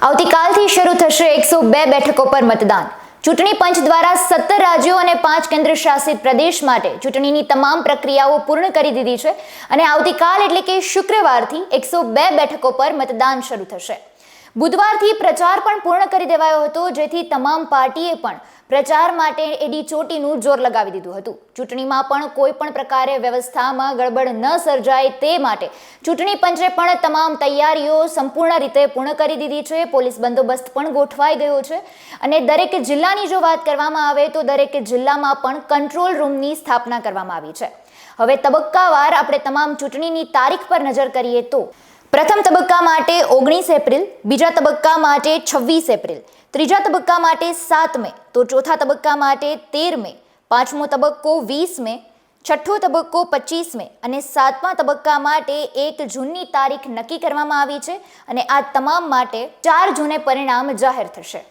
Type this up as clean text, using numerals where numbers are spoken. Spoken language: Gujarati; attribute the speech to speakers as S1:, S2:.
S1: આવતીકાલથી શરૂ થશે 102 બેઠકો પર મતદાન. ચૂંટણી પંચ દ્વારા 17 રાજ્યો અને 5 કેન્દ્ર શાસિત પ્રદેશ માટે ચૂંટણીની તમામ પ્રક્રિયાઓ પૂર્ણ કરી દીધી છે અને આવતીકાલ એટલે કે શુક્રવારથી 102 બેઠકો પર મતદાન શરૂ થશે. બુધવારથી પ્રચાર પણ પૂર્ણ કરી દેવાયો હતો, જેથી તમામ પાર્ટીએ પણ પ્રચાર માટે એડી ચોટીનું જોર લગાવી દીધું હતું. ચૂંટણીમાં પણ કોઈ પણ પ્રકારે વ્યવસ્થામાં ગડબડ ન સર્જાય તે માટે ચૂંટણી પંચે પણ તમામ તૈયારીઓ સંપૂર્ણ રીતે પૂર્ણ કરી દીધી છે. પોલીસ બંદોબસ્ત પણ ગોઠવાઈ ગયો છે અને દરેક જિલ્લાની જો વાત કરવામાં આવે તો દરેક જિલ્લામાં પણ કંટ્રોલ રૂમની સ્થાપના કરવામાં આવી છે. હવે તબક્કાવાર આપણે તમામ ચૂંટણીની તારીખ પર નજર કરીએ તો પ્રથમ તબક્કા માટે 19 એપ્રિલ, બીજા તબક્કા માટે 26 એપ્રિલ, ત્રીજા તબક્કા માટે 7 મે, તો ચોથા તબક્કા માટે 13 મે, પાંચમો તબક્કો 20 મે, છઠ્ઠો તબક્કો 25 મે અને સાતમા તબક્કા માટે 1 જૂનની તારીખ નક્કી કરવામાં આવી છે અને આ તમામ માટે 4 જૂને પરિણામ જાહેર થશે.